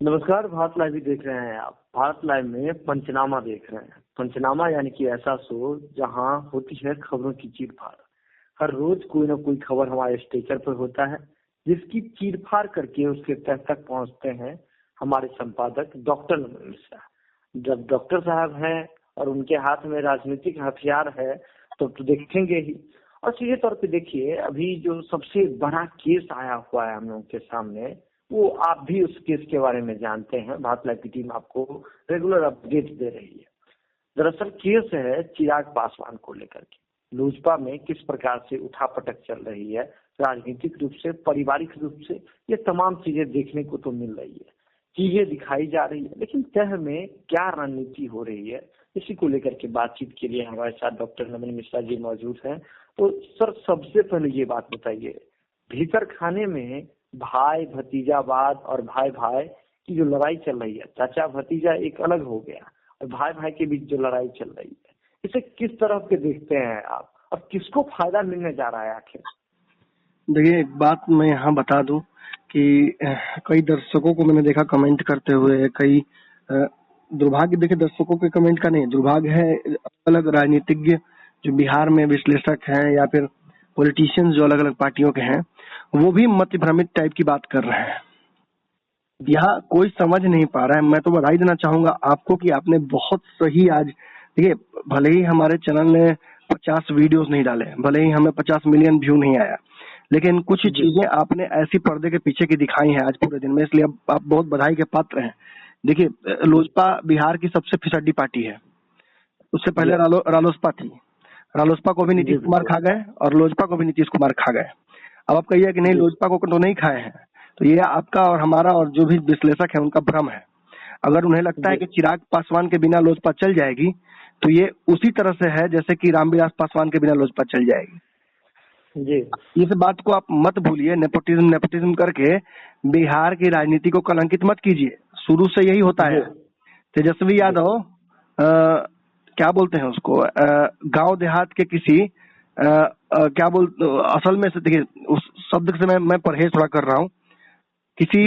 नमस्कार। भारत लाइव भी देख रहे हैं आप। भारत लाइव में पंचनामा देख रहे हैं। पंचनामा यानी कि ऐसा शो जहां होती है खबरों की चीरफाड़। हर रोज कोई ना कोई खबर हमारे स्टेचर पर होता है, जिसकी चीरफाड़ करके उसके तह तक पहुंचते हैं हमारे संपादक डॉक्टर नमन मिश्रा। जब डॉक्टर साहब हैं और उनके हाथ में राजनीतिक हथियार है तो देखेंगे ही। और सीधे तौर पे देखिए, अभी जो सबसे बड़ा केस आया हुआ है हम लोगों के सामने, वो आप भी उस केस के बारे में जानते हैं। भारत लाइव की टीम आपको रेगुलर अपडेट दे रही है। दरअसल केस है चिराग पासवान को लेकर के। लोजपा में किस प्रकार से उठापटक चल रही है, राजनीतिक रूप से, पारिवारिक रूप से, ये तमाम चीजें देखने को तो मिल रही है, चीजें दिखाई जा रही है, लेकिन तह में क्या रणनीति हो रही है, इसी को लेकर के बातचीत के लिए हमारे साथ डॉक्टर नमन मिश्रा जी मौजूद हैं। तो सर, सबसे पहले ये बात बताइए, भीतर खाने में भाई भतीजावाद और भाई भाई की जो लड़ाई चल रही है, चाचा भतीजा एक अलग हो गया और भाई भाई के बीच जो लड़ाई चल रही है, इसे किस तरह के देखते हैं आप और किसको फायदा मिलने जा रहा है आखिर? देखिए, एक बात मैं यहाँ बता दूं कि कई दर्शकों को मैंने देखा कमेंट करते हुए। कई दुर्भाग्य, देखिए दर्शकों के कमेंट का नहीं, दुर्भाग्य है अलग राजनीतिज्ञ जो बिहार में विश्लेषक हैं या फिर पॉलिटिशियंस जो अलग अलग पार्टियों के हैं, वो भी मत भ्रमित टाइप की बात कर रहे हैं। यहाँ कोई समझ नहीं पा रहा है। मैं तो बधाई देना चाहूंगा आपको कि आपने बहुत सही आज, देखिए भले ही हमारे चैनल ने 50 वीडियोस नहीं डाले, भले ही हमें 50 मिलियन व्यू नहीं आया, लेकिन कुछ चीजें आपने ऐसी पर्दे के पीछे की दिखाई हैं आज पूरे दिन में, इसलिए आप बहुत बधाई के पात्र हैं। देखिए, लोजपा बिहार की सबसे फिसड्डी पार्टी है। उससे पहले रालोसपा थी। रालोसपा को भी नीतीश कुमार खा गए और लोजपा को भी नीतीश कुमार खा गए। अब आप कहिए कि नहीं, लोजपा को तो नहीं खाए हैं, तो ये आपका और हमारा और जो भी विश्लेषक है उनका भ्रम है। अगर उन्हें लगता है कि चिराग पासवान के बिना लोजपा चल जाएगी, तो ये उसी तरह से है जैसे कि रामविलास पासवान के बिना लोजपा चल जाएगी जी। इस बात को आप मत भूलिए। नेपोटिज्म करके बिहार की राजनीति को कलंकित मत कीजिए। शुरू से यही होता है। तेजस्वी यादव क्या बोलते हैं उसको, गांव देहात के किसी क्या बोलते, असल में से देखिए उस शब्द से मैं परहेज थोड़ा कर रहा हूँ, किसी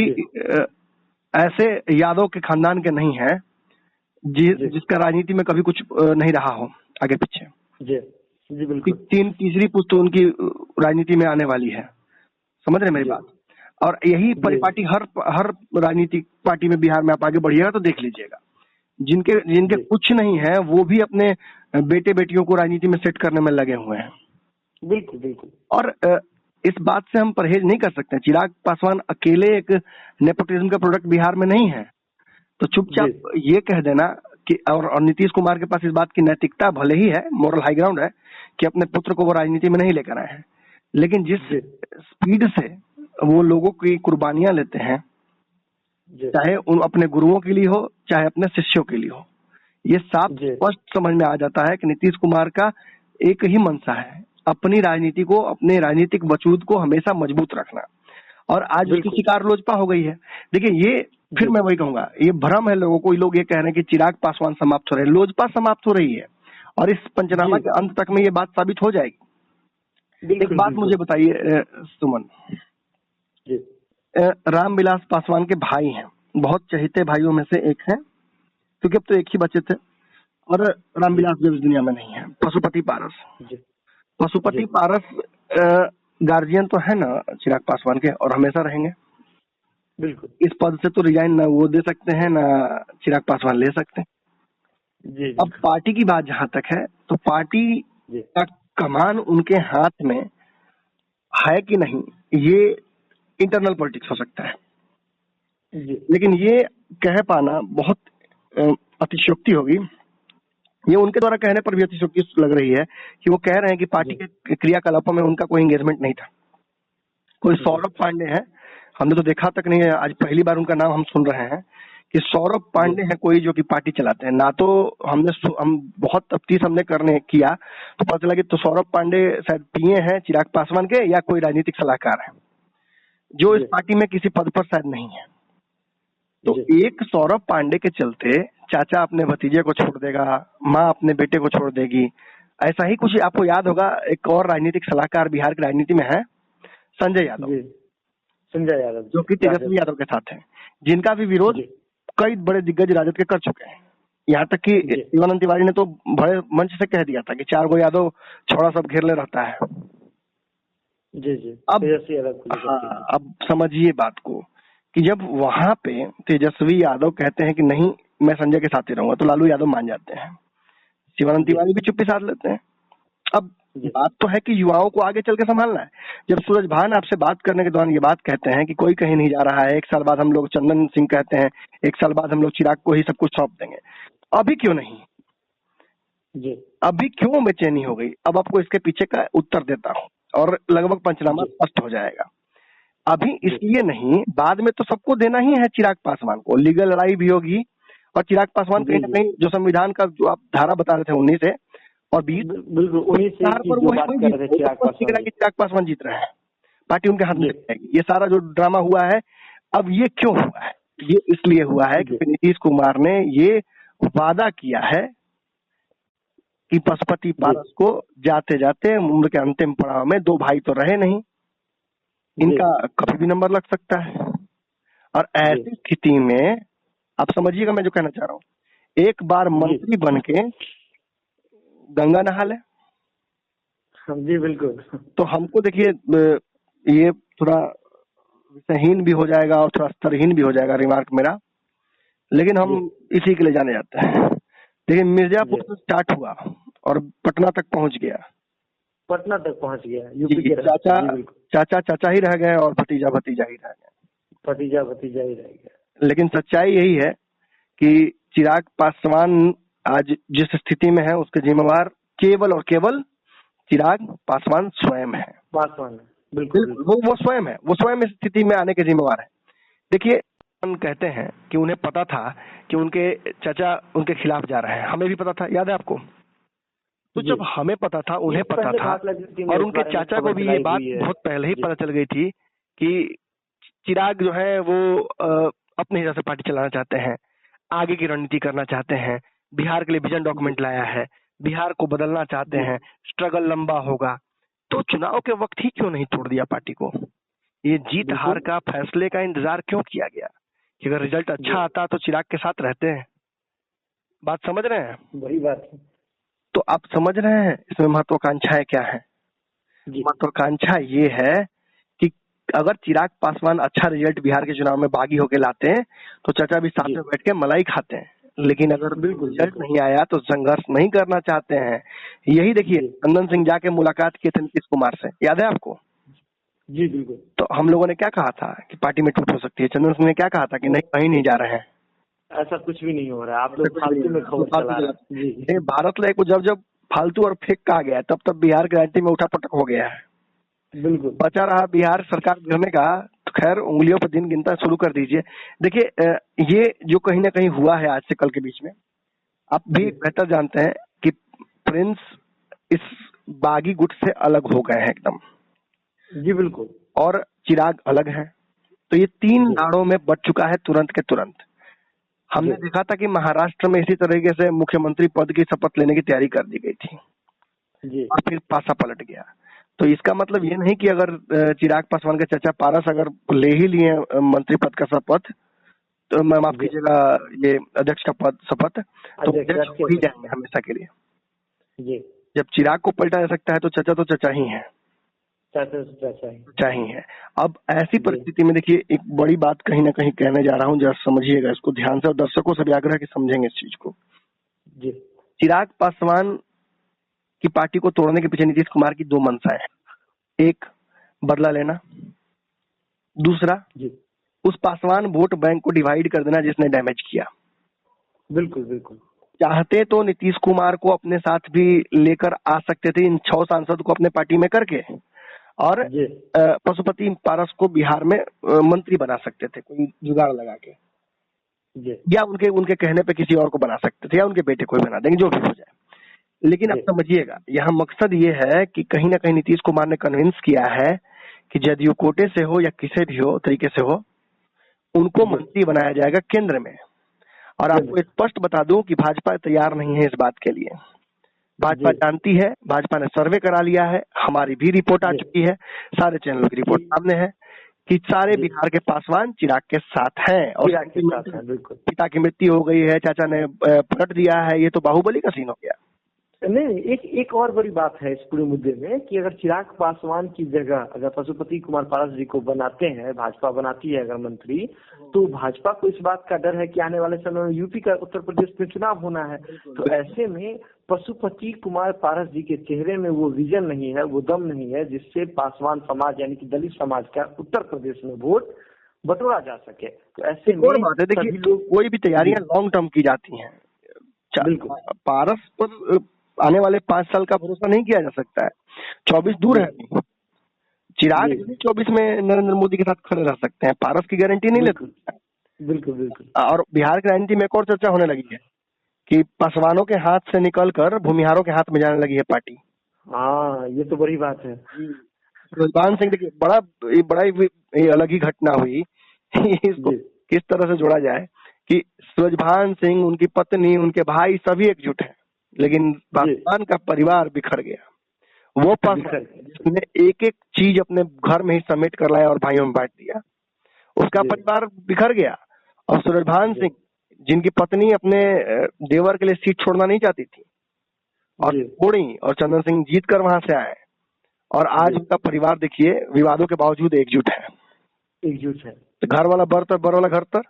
ऐसे यादव के खानदान के नहीं है जिसका राजनीति में कभी कुछ नहीं रहा हो आगे पीछे। जी बिल्कुल। तीसरी पुश्त तो उनकी राजनीति में आने वाली है, समझ रहे मेरी बात। और यही परिपाटी हर राजनीतिक पार्टी में बिहार में आप आगे बढ़िएगा तो देख लीजिएगा, जिनके कुछ नहीं है वो भी अपने बेटे बेटियों को राजनीति में सेट करने में लगे हुए हैं। बिल्कुल बिल्कुल। और इस बात से हम परहेज नहीं कर सकते। चिराग पासवान अकेले एक नेपोटिज्म का प्रोडक्ट बिहार में नहीं है, तो चुपचाप ये कह देना कि और नीतीश कुमार के पास इस बात की नैतिकता भले ही है, मोरल हाई ग्राउंड है कि अपने पुत्र को वो राजनीति में नहीं लेकर आए हैं, लेकिन जिस स्पीड से वो लोगों की कुर्बानियां लेते हैं, चाहे उन अपने गुरुओं के लिए हो चाहे अपने शिष्यों के लिए हो, ये साफ स्पष्ट समझ में आ जाता है कि नीतीश कुमार का एक ही मंशा है, अपनी राजनीति को, अपने राजनीतिक वजूद को हमेशा मजबूत रखना। और आज उसकी शिकार लोजपा हो गई है। देखिए, ये फिर मैं वही कहूंगा, ये भ्रम है लोगों को। लोग ये कह रहे हैं कि चिराग पासवान समाप्त हो रहे हैं, लोजपा समाप्त हो रही है और इस पंचनामा के अंत तक में ये बात साबित हो जाएगी। एक बात मुझे बताइए सुमन, रामविलास पासवान के भाई हैं, बहुत चहेते भाइयों में से एक है, क्योंकि अब तो एक ही बचे थे, और रामविलास जो इस दुनिया में नहीं है, पशुपति पारस। पशुपति पारस गार्जियन तो है ना चिराग पासवान के, और हमेशा रहेंगे। बिल्कुल। इस पद से तो रिजाइन ना वो दे सकते हैं ना चिराग पासवान ले सकते हैं। अब पार्टी की बात जहां तक है, तो पार्टी का कमान उनके हाथ में है कि नहीं, ये इंटरनल पॉलिटिक्स हो सकता है, लेकिन ये कह पाना बहुत अतिशयोक्ति होगी। ये उनके द्वारा कहने पर भी अतिशयोक्ति लग रही है कि वो कह रहे हैं कि पार्टी के क्रियाकलापों में उनका कोई एंगेजमेंट नहीं था। कोई सौरभ पांडे है, हमने तो देखा तक नहीं है, आज पहली बार उनका नाम हम सुन रहे हैं कि सौरभ पांडे है कोई जो कि पार्टी चलाते हैं। ना तो हम बहुत तफ्तीश हमने करने किया तो पता चला कि तो सौरभ पांडे शायद पीए हैं चिराग पासवान के, या कोई राजनीतिक सलाहकार है जो इस पार्टी में किसी पद पर शायद नहीं है। तो एक सौरभ पांडे के चलते चाचा अपने भतीजे को छोड़ देगा, माँ अपने बेटे को छोड़ देगी, ऐसा ही कुछ आपको याद होगा। एक और राजनीतिक सलाहकार बिहार की राजनीति में है, संजय यादव। संजय यादव जो कि तेजस्वी यादव के साथ है, जिनका भी विरोध कई बड़े दिग्गज राजद के कर चुके हैं। यहाँ तक कि शिवानंद तिवारी ने तो बड़े मंच से कह दिया था कि 4 गो यादव छोड़ा सब घेरले रहता है। जी अब हाँ, अब समझिए बात को कि जब वहां पे तेजस्वी यादव कहते हैं कि नहीं मैं संजय के साथ ही रहूंगा, तो लालू यादव मान जाते हैं, शिवानंद तिवारी भी चुप्पी साध लेते हैं। अब बात तो है कि युवाओं को आगे चल के संभालना है। जब सूरज भान आपसे बात करने के दौरान ये बात कहते हैं कि कोई कहीं नहीं जा रहा है, 1 साल बाद हम लोग चंदन सिंह कहते हैं 1 साल बाद हम लोग चिराग को ही सब कुछ सौंप देंगे, अभी क्यों नहीं जी, अभी क्यों बेचैनी हो गई? अब आपको इसके पीछे का उत्तर देता हूँ और लगभग पंचनामा स्पष्ट हो जाएगा। अभी इसलिए नहीं, बाद में तो सबको देना ही है चिराग पासवान को, लीगल लड़ाई भी होगी और चिराग पासवान कहीं ना कहीं जो संविधान का जो आप धारा बता रहे थे 19 से और 20 बिल्कुल 19 से पर वो चिराग पासवान जीत रहे हैं, पार्टी उनके हाथ में जाएगी। ये सारा जो ड्रामा हुआ है, अब ये क्यों हुआ है? ये इसलिए हुआ है कि नीतीश कुमार ने ये वादा किया है कि पशुपति पारस को जाते जाते उम्र के अंतिम पड़ाव में 2 भाई तो रहे नहीं, इनका कभी भी नंबर लग सकता है। और ऐसी स्थिति में आप समझिएगा मैं जो कहना चाह रहा हूँ, एक बार मंत्री बन के गंगा नहा ले। जी बिल्कुल। तो हमको देखिए ये थोड़ा विषयहीन भी हो जाएगा और थोड़ा स्तरहीन भी हो जाएगा रिमार्क मेरा, लेकिन हम इसी के लिए जाने जाते हैं। देखिए मिर्जापुर से स्टार्ट हुआ और पटना तक पहुंच गया, यूपी के चाचा ही रह गए और भतीजा ही रह गया। लेकिन सच्चाई यही है कि चिराग पासवान आज जिस स्थिति में है उसके जिम्मेवार केवल और केवल चिराग पासवान स्वयं है। बिल्कुल वो स्वयं इस स्थिति में आने के जिम्मेवार है। देखिए कहते हैं कि उन्हें पता था कि उनके चाचा उनके खिलाफ जा रहे हैं, हमें भी पता था, याद है आपको? तो जब हमें पता था, उन्हें पता था और उनके चाचा को भी ये बात बहुत पहले ही पता चल गई थी कि चिराग जो है वो अपने हिसाब से पार्टी चलाना चाहते हैं, आगे की रणनीति करना चाहते हैं, बिहार के लिए विजन डॉक्यूमेंट लाया है, बिहार को बदलना चाहते हैं, स्ट्रगल लंबा होगा, तो चुनाव के वक्त ही क्यों नहीं तोड़ दिया पार्टी को? ये जीत हार का फैसले का इंतजार क्यों किया गया कि अगर रिजल्ट अच्छा आता तो चिराग के साथ रहते हैं? बात समझ रहे हैं? वही बात है। तो आप समझ रहे हैं इसमें महत्वाकांक्षाएं क्या है? महत्वाकांक्षा ये है कि अगर चिराग पासवान अच्छा रिजल्ट बिहार के चुनाव में बागी होके लाते हैं तो चाचा भी साथ में बैठ के मलाई खाते हैं, लेकिन अगर रिजल्ट नहीं आया तो संघर्ष नहीं करना चाहते हैं। यही देखिए चंदन सिंह जाके मुलाकात किए थे नीतीश कुमार से, याद है आपको? जी बिल्कुल। तो हम लोगों ने क्या कहा था कि पार्टी में टूट हो सकती है, चंदन सिंह ने क्या कहा था कि नहीं कहीं नहीं जा रहे हैं, ऐसा कुछ भी नहीं हो रहा है, आप लोग फालतू में खबर चला रहे हैं। भारत लाइव को जब फालतू और फेक कहा गया तब बिहार की राजनीति में उठापटक हो गया है। बिल्कुल बचा रहा बिहार सरकार गिरने का, तो खैर उंगलियों पर दिन गिनता शुरू कर दीजिए। देखिए ये जो कहीं ना कहीं हुआ है आज से कल के बीच में, आप भी बेहतर जानते हैं कि प्रिंस इस बागी गुट से अलग हो गए हैं एकदम। जी बिल्कुल। और चिराग अलग है, तो ये 3 दाड़ों में बच चुका है तुरंत के तुरंत। हमने देखा था कि महाराष्ट्र में इसी तरीके से मुख्यमंत्री पद की शपथ लेने की तैयारी कर दी गई थी और फिर पासा पलट गया। तो इसका मतलब ये नहीं कि अगर चिराग पासवान के चाचा पारस अगर ले ही लिए मंत्री पद का शपथ, तो मैं माफ कीजिएगा ये अध्यक्ष का पद शपथ, तो हो ही जाएंगे हमेशा के लिए। जब चिराग को पलटा जा सकता है तो चाचा ही है, चाहिए। अब ऐसी परिस्थिति में देखिए एक बड़ी बात कहीं ना कहीं कहने जा रहा हूँ, जरा समझिएगा इसको ध्यान से और दर्शकों से भी आग्रह कि समझेंगे इस चीज को। चिराग पासवान की पार्टी को तोड़ने के पीछे नीतीश कुमार की 2 मंशाएं हैं, एक बदला लेना, दूसरा उस पासवान वोट बैंक को डिवाइड कर देना जिसने डैमेज किया। बिल्कुल चाहते तो नीतीश कुमार को अपने साथ भी लेकर आ सकते थे, इन 6 सांसद को अपने पार्टी में करके, और पशुपति पारस को बिहार में मंत्री बना सकते थे कोई जुगाड़ लगा के, या उनके कहने पे किसी और को बना सकते थे, या उनके बेटे को ही बना देंगे, जो भी हो जाए। लेकिन अब समझिएगा यहाँ मकसद ये है कि कहीं ना कहीं नीतीश कुमार ने कन्विंस किया है कि जदयू कोटे से हो या किसी भी हो तरीके से हो, उनको मंत्री बनाया जाएगा केंद्र में। और आपको स्पष्ट बता दूं कि भाजपा तैयार नहीं है इस बात के लिए। भाजपा जानती है, भाजपा ने सर्वे करा लिया है, हमारी भी रिपोर्ट आ चुकी है, सारे चैनलों की रिपोर्ट सामने है कि सारे बिहार के पासवान चिराग के साथ हैं और चिराग के साथ हैं, बिल्कुल। पिता की मृत्यु हो गई है, चाचा ने पलट दिया है, ये तो बाहुबली का सीन हो गया। नहीं, एक और बड़ी बात है इस पूरे मुद्दे में कि अगर चिराग पासवान की जगह अगर पशुपति कुमार पारस जी को बनाते हैं, भाजपा बनाती है अगर मंत्री, तो भाजपा को इस बात का डर है कि आने वाले समय में यूपी का उत्तर प्रदेश में चुनाव होना है। तो ऐसे में पशुपति कुमार पारस जी के चेहरे में वो विजन नहीं है, वो दम नहीं है जिससे पासवान समाज यानी कि दलित समाज का उत्तर प्रदेश में वोट बटोरा जा सके। तो ऐसे में देखिए लोग कोई भी तैयारियां लॉन्ग टर्म की जाती हैं। बिल्कुल, पारस पर आने वाले 5 साल का भरोसा नहीं किया जा सकता है। 24 दूर है, चिराग 24 में नरेंद्र मोदी के साथ खड़े रह सकते हैं, पारस की गारंटी नहीं ले सकता। बिल्कुल बिल्कुल। और बिहार की राजनीति में एक और चर्चा होने लगी है कि पासवानों के हाथ से निकलकर भूमिहारों के हाथ में जाने लगी है पार्टी। हाँ, ये तो बड़ी बात है। सूरजभान सिंह, देखिए बड़ा ही अलग ही घटना हुई। इसको किस तरह से जोड़ा जाए कि सूरजभान सिंह, उनकी पत्नी, उनके भाई सभी एकजुट हैं, लेकिन पासवान का परिवार बिखर गया। वो पासवान जिसने एक एक चीज अपने घर में ही समेट कर लाया और भाइयों में बांट दिया, उसका परिवार बिखर गया। और सूरजभान सिंह जिनकी पत्नी अपने देवर के लिए सीट छोड़ना नहीं चाहती थी और छोड़ी, और चंदन सिंह जीत कर वहां से आए, और आज उनका परिवार देखिए विवादों के बावजूद एकजुट है। तो घर वाला बर वाला घर तर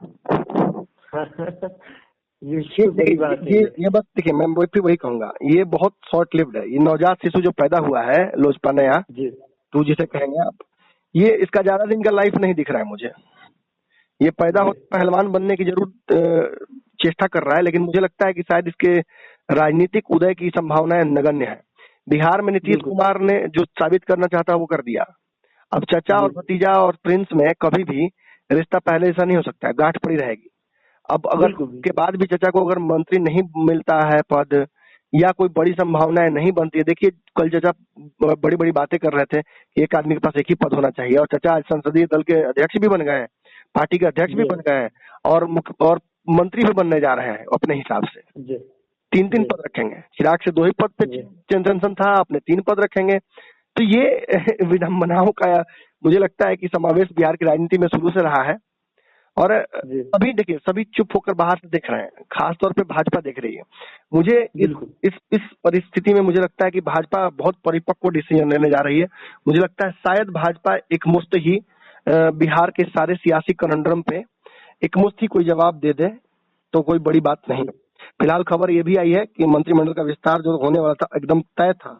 ये बस देखिए, मैं वही कहूंगा, ये बहुत शॉर्ट लिव्ड है। ये नवजात शिशु जो पैदा हुआ है लोजपा नया, तू जिसे कहेंगे आप, ये इसका ज्यादा दिन का लाइफ नहीं दिख रहा है मुझे। ये पैदा हो पहलवान बनने की जरूर चेष्टा कर रहा है, लेकिन मुझे लगता है कि शायद इसके राजनीतिक उदय की संभावनाएं नगण्य है। बिहार में नीतीश कुमार ने जो साबित करना चाहता वो कर दिया। अब चाचा और भतीजा और प्रिंस में कभी भी रिश्ता पहले जैसा नहीं हो सकता है, गांठ पड़ी रहेगी। अब अगर के बाद भी चाचा को अगर मंत्री नहीं मिलता है पद, या कोई बड़ी संभावनाएं नहीं बनती है, देखिए कल चाचा बड़ी बड़ी बातें कर रहे थे कि एक आदमी के पास एक ही पद होना चाहिए, और चाचा आज संसदीय दल के अध्यक्ष भी बन गए हैं, पार्टी के अध्यक्ष भी बन गए हैं, और मंत्री भी बनने जा रहे हैं अपने हिसाब से। 3 पद रखेंगे। चिराग से 2 ही पद पे टेंशन था, अपने 3 पद रखेंगे। तो ये विडंबनाओं का मुझे लगता है कि समावेश बिहार की राजनीति में शुरू से रहा है, और अभी देखिए सभी चुप होकर बाहर से देख रहे हैं, खासतौर पे भाजपा देख रही है। मुझे इस परिस्थिति में मुझे लगता है कि भाजपा बहुत परिपक्व डिसीजन लेने जा रही है। मुझे लगता है शायद भाजपा एक मुश्त ही बिहार के सारे सियासी कनंड्रम पे एक मुश्त ही कोई जवाब दे दे तो कोई बड़ी बात नहीं। फिलहाल खबर ये भी आई है कि मंत्रिमंडल का विस्तार जो होने वाला था एकदम तय था,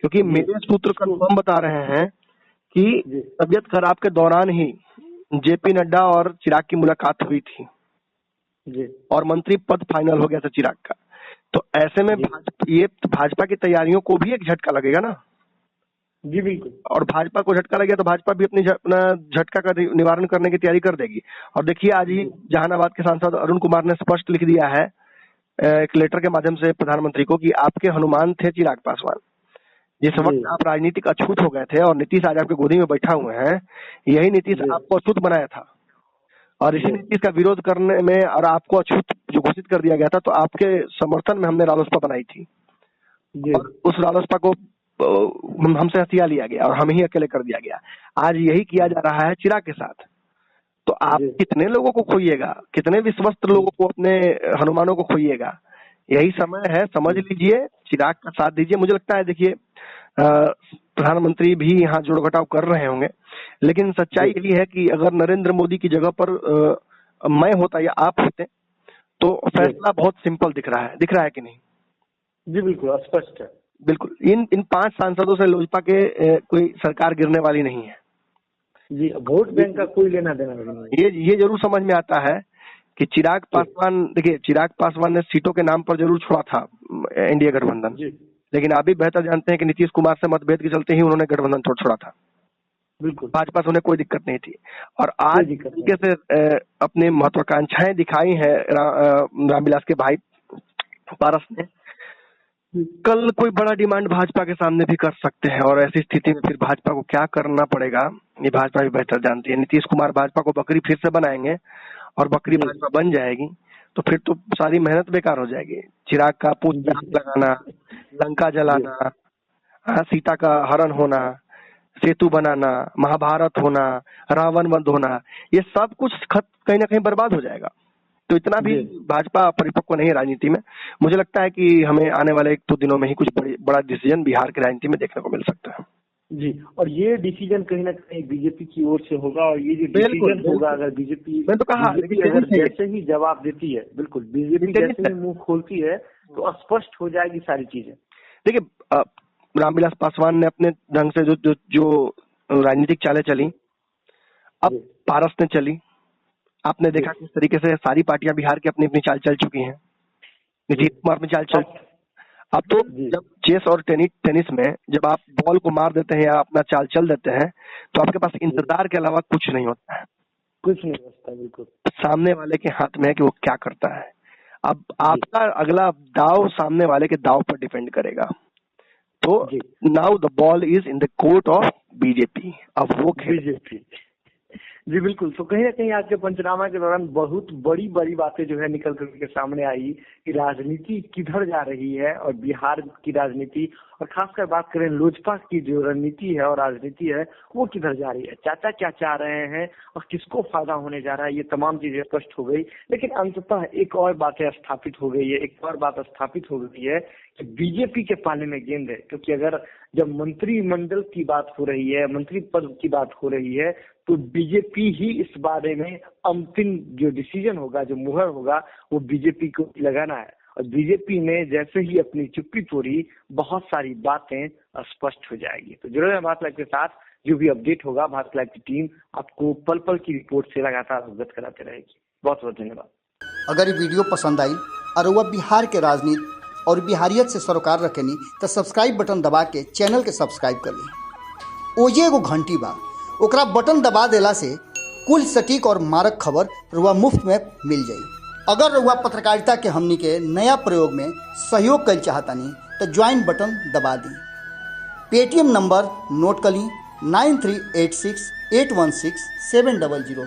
क्योंकि मेरे सूत्र कंफर्म बता रहे हैं कि तबियत खराब के दौरान ही जेपी नड्डा और चिराग की मुलाकात हुई थी और मंत्री पद फाइनल हो गया था चिराग का। तो ऐसे में भाजपा की तैयारियों को भी एक झटका लगेगा ना। जी बिल्कुल। और भाजपा को झटका लगेगा तो भाजपा भी अपना झटका का निवारण करने की तैयारी कर देगी। और देखिए आज ही जहानाबाद के सांसद अरुण कुमार ने स्पष्ट लिख दिया है एक लेटर के माध्यम से प्रधानमंत्री को कि आपके हनुमान थे चिराग पासवान। जिस वक्त आप राजनीतिक अछूत हो गए थे और नीतीश आज आपके गोदी में बैठा हुए हैं, यही नीतीश आपको अछूत बनाया था, और इसी नीतीश का विरोध करने में और आपको अछूत जो घोषित कर दिया गया था, तो आपके समर्थन में हमने रालोसपा बनाई थी, और उस रालोसपा को हमसे हथिया लिया गया और हम ही अकेले कर दिया गया। आज यही किया जा रहा है चिराग के साथ। तो आप कितने लोगों को खोइएगा, कितने विश्वस्त लोगों को, अपने हनुमानों को खोइएगा। यही समय है, समझ लीजिए, चिराग का साथ दीजिए। मुझे लगता है देखिए प्रधानमंत्री भी यहाँ जोड़ घटाव कर रहे होंगे, लेकिन सच्चाई यही है कि अगर नरेंद्र मोदी की जगह पर मैं होता या आप होते तो फैसला बहुत सिंपल दिख रहा है कि नहीं? जी बिल्कुल, स्पष्ट है। बिल्कुल। इन 5 सांसदों से लोजपा के कोई सरकार गिरने वाली नहीं है। जी, वोट बैंक का कोई लेना देना नहीं। ये जरूर समझ में आता है कि चिराग पासवान, देखिए चिराग पासवान ने सीटों के नाम पर जरूर छोड़ा था एनडीए गठबंधन, लेकिन आप भी बेहतर जानते हैं कि नीतीश कुमार से मतभेद के चलते ही उन्होंने गठबंधन छोड़ा था। बिल्कुल। भाजपा से उन्हें कोई दिक्कत नहीं थी, और आज तरीके से अपनी महत्वाकांक्षाएं दिखाई है रामविलास के भाई पारस ने। कल कोई बड़ा डिमांड भाजपा के सामने भी कर सकते हैं, और ऐसी स्थिति में फिर भाजपा को क्या करना पड़ेगा ये भाजपा भी बेहतर जानती है। नीतीश कुमार भाजपा को बकरी फिर से बनाएंगे और बकरी भाजपा बन जाएगी, तो फिर तो सारी मेहनत बेकार हो जाएगी। चिराग का पूछ लगाना, लंका जलाना, सीता का हरण होना, सेतु बनाना, महाभारत होना, रावण वध होना, ये सब कुछ कहीं ना कहीं बर्बाद हो जाएगा। तो इतना भी भाजपा परिपक्व नहीं है राजनीति में। मुझे लगता है कि हमें आने वाले 1-2 दिनों में ही कुछ बड़ा डिसीजन बिहार की राजनीति में देखने को मिल सकता है जी। और ये डिसीजन कहीं ना कहीं बीजेपी की ओर से होगा, और ये जो डिसीजन होगा, अगर बीजेपी मैं तो कहा अगर जैसे ही जवाब देती है, बिल्कुल बीजेपी जैसे ही मुंह खोलती है तो स्पष्ट हो जाएगी सारी चीजें। देखिए, रामविलास पासवान ने अपने ढंग से जो राजनीतिक चालें चली, अब पारस ने चली। आपने देखा किस तरीके से सारी पार्टियां बिहार की अपनी अपनी चाल चल चुकी हैं। नीतीश कुमार अपनी चाल चल, अब तो जब चेस और टेनिस में जब आप बॉल को मार देते हैं या अपना चाल चल देते हैं तो आपके पास इंतजार के अलावा कुछ नहीं होता है, कुछ नहीं होता। बिल्कुल सामने वाले के हाथ में है कि वो क्या करता है। अब आपका अगला दाव सामने वाले के दाव पर डिपेंड करेगा। तो now the ball is in the court of BJP. अब वो बीजेपी जी बिल्कुल। तो कहीं ना कहीं आज के पंचनामा के दौरान बहुत बड़ी बड़ी बातें जो है निकल करके सामने आई कि राजनीति किधर जा रही है, और बिहार की राजनीति, और खासकर बात करें लोजपा की जो रणनीति है और राजनीति है, वो किधर जा रही है, चाचा क्या चाह रहे हैं और किसको फायदा होने जा रहा है, ये तमाम चीजें स्पष्ट हो गई। लेकिन अंततः एक और बातें स्थापित हो गई है, एक और बात स्थापित हो गई है कि बीजेपी के पाले में गेंद है। क्योंकि अगर जब मंत्रिमंडल की बात हो रही है, मंत्री पद की बात हो रही है, तो बीजेपी ही इस बारे में अंतिम जो डिसीजन होगा, जो मुहर होगा, वो बीजेपी को लगाना है। और बीजेपी ने जैसे ही अपनी चुप्पी तोड़ी, बहुत सारी बातें स्पष्ट हो जाएगी। तो जरूर भारत लाइव के साथ जो भी अपडेट होगा, भारत लाइव की टीम आपको पल पल की रिपोर्ट से लगातार अवगत कराते रहेगी। बहुत बहुत धन्यवाद। अगर ये वीडियो पसंद आई और वह बिहार के राजनीति और बिहारियत से सरोकार रखेनी तो सब्सक्राइब बटन दबा के चैनल के सब्सक्राइब कर ली। ओजे एगो घंटी बा, ओकरा बटन दबा देला से कुल सटीक और मारक खबर रुआ मुफ्त में मिल जाई। अगर रुआ पत्रकारिता के हमनी के नया प्रयोग में सहयोग कर चाहतानी तो ज्वाइन बटन दबा दी। पेटीएम नंबर नोट कर ली 9386816700।